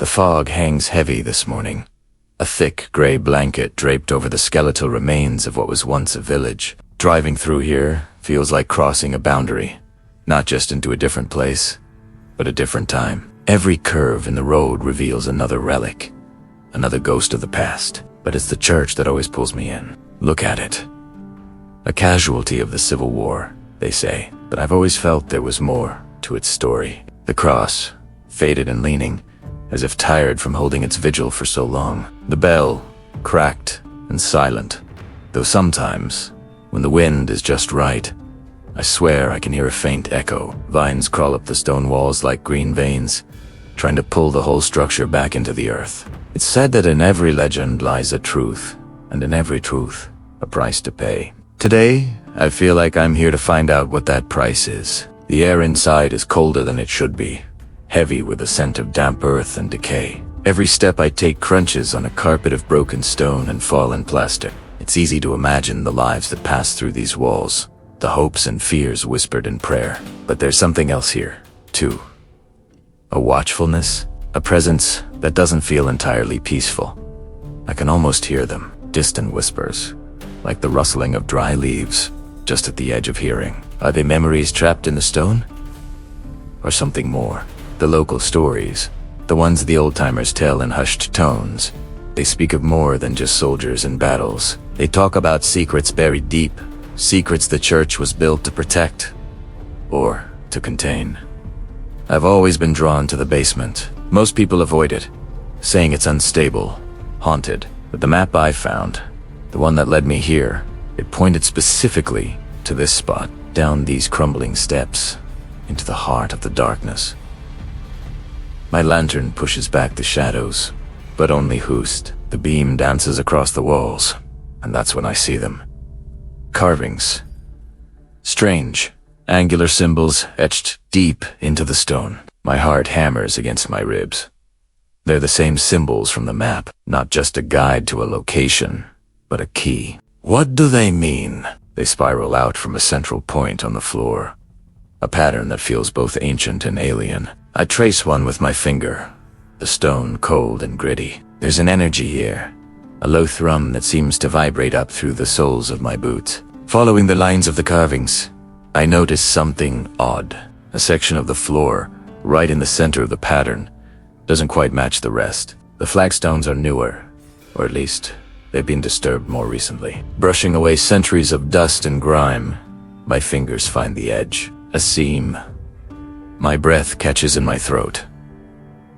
The fog hangs heavy this morning, a thick gray blanket draped over the skeletal remains of what was once a village. Driving through here feels like crossing a boundary, not just into a different place, but a different time. Every curve in the road reveals another relic, another ghost of the past, but it's the church that always pulls me in. Look at it. A casualty of the Civil War, they say, but I've always felt there was more to its story. The cross, faded and leaning, as if tired from holding its vigil for so long. The bell, cracked and silent, though sometimes, when the wind is just right, I swear I can hear a faint echo. Vines crawl up the stone walls like green veins, trying to pull the whole structure back into the earth. It's said that in every legend lies a truth, and in every truth, a price to pay. Today, I feel like I'm here to find out what that price is. The air inside is colder than it should be, heavy with the scent of damp earth and decay. Every step I take crunches on a carpet of broken stone and fallen plastic. It's easy to imagine the lives that pass through these walls, the hopes and fears whispered in prayer. But there's something else here, too. A watchfulness, a presence that doesn't feel entirely peaceful. I can almost hear them, distant whispers, like the rustling of dry leaves, just at the edge of hearing. Are they memories trapped in the stone? Or something more? The local stories, the ones the old-timers tell in hushed tones, they speak of more than just soldiers and battles. They talk about secrets buried deep, secrets the church was built to protect, or to contain. I've always been drawn to the basement. Most people avoid it, saying it's unstable, haunted. But the map I found, the one that led me here, it pointed specifically to this spot, down these crumbling steps, into the heart of the darkness. My lantern pushes back the shadows, but only whost. The beam dances across the walls, and that's when I see them. Carvings. Strange, angular symbols etched deep into the stone. My heart hammers against my ribs. They're the same symbols from the map, not just a guide to a location, but a key. What do they mean? They spiral out from a central point on the floor, a pattern that feels both ancient and alien. I trace one with my finger, the stone cold and gritty. There's an energy here, a low thrum that seems to vibrate up through the soles of my boots. Following the lines of the carvings, I notice something odd. A section of the floor, right in the center of the pattern, doesn't quite match the rest. The flagstones are newer, or at least they've been disturbed more recently. Brushing away centuries of dust and grime, my fingers find the edge, a seam. My breath catches in my throat.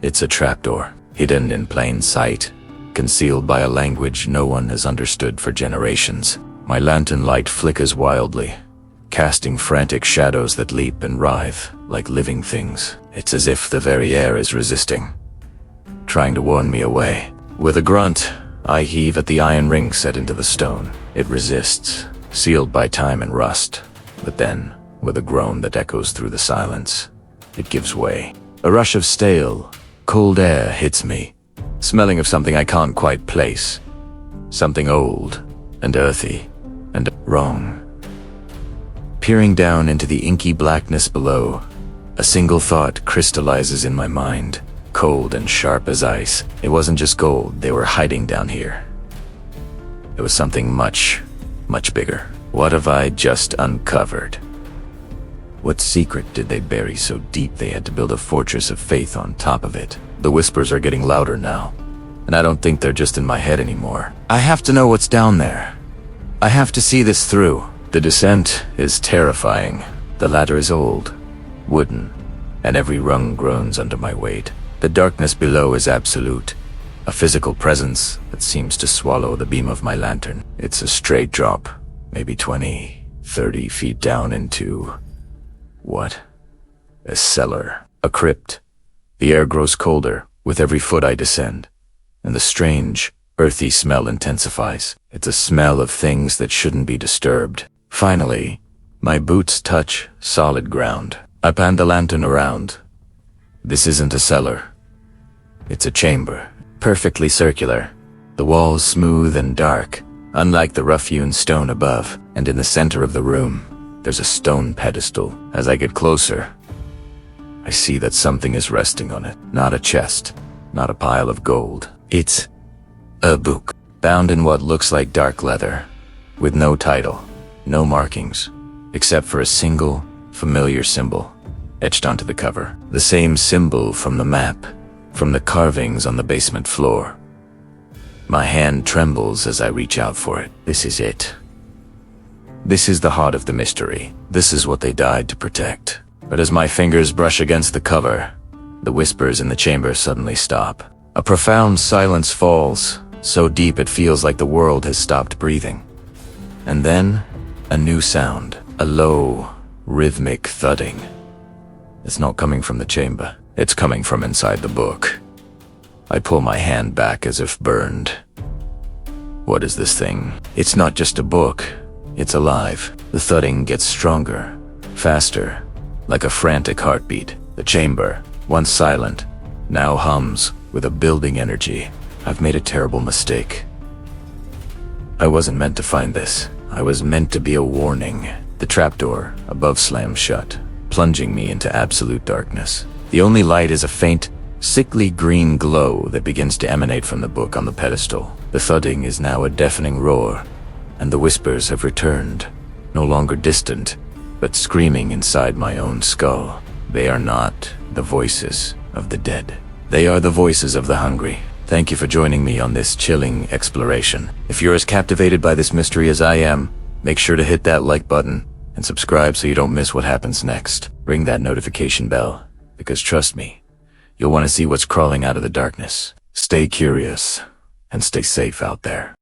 It's a trapdoor, hidden in plain sight, concealed by a language no one has understood for generations. My lantern light flickers wildly, casting frantic shadows that leap and writhe like living things. It's as if the very air is resisting, trying to warn me away. With a grunt, I heave at the iron ring set into the stone. It resists, sealed by time and rust. But then, with a groan that echoes through the silence, it gives way. A rush of stale, cold air hits me, smelling of something I can't quite place. Something old and earthy and wrong. Peering down into the inky blackness below, a single thought crystallizes in my mind, cold and sharp as ice. It wasn't just gold they were hiding down here. It was something much, much bigger. What have I just uncovered? What secret did they bury so deep they had to build a fortress of faith on top of it? The whispers are getting louder now, and I don't think they're just in my head anymore. I have to know what's down there. I have to see this through. The descent is terrifying. The ladder is old, wooden, and every rung groans under my weight. The darkness below is absolute, a physical presence that seems to swallow the beam of my lantern. It's a straight drop, maybe 20, 30 feet down into... what? A cellar. A crypt. The air grows colder with every foot I descend, and the strange, earthy smell intensifies. It's a smell of things that shouldn't be disturbed. Finally, my boots touch solid ground. I pan the lantern around. This isn't a cellar. It's a chamber, perfectly circular. The walls smooth and dark, unlike the rough-hewn stone above. And in the center of the room, there's a stone pedestal. As I get closer, I see that something is resting on it. Not a chest, not a pile of gold. It's a book, bound in what looks like dark leather, with no title, no markings, except for a single, familiar symbol etched onto the cover. The same symbol from the map, from the carvings on the basement floor. My hand trembles as I reach out for it. This is it. This is the heart of the mystery. This is what they died to protect. But as my fingers brush against the cover, the whispers in the chamber suddenly stop. A profound silence falls, so deep it feels like the world has stopped breathing. And then, a new sound, a low, rhythmic thudding. It's not coming from the chamber. It's coming from inside the book. I pull my hand back as if burned. What is this thing? It's not just a book. It's alive. The thudding gets stronger, faster, like a frantic heartbeat. The chamber, once silent, now hums with a building energy. I've made a terrible mistake. I wasn't meant to find this. I was meant to be a warning. The trapdoor above slams shut, plunging me into absolute darkness. The only light is a faint, sickly green glow that begins to emanate from the book on the pedestal. The thudding is now a deafening roar, and the whispers have returned, no longer distant, but screaming inside my own skull. They are not the voices of the dead. They are the voices of the hungry. Thank you for joining me on this chilling exploration. If you're as captivated by this mystery as I am, make sure to hit that like button and subscribe so you don't miss what happens next. Ring that notification bell, because trust me, you'll want to see what's crawling out of the darkness. Stay curious and stay safe out there.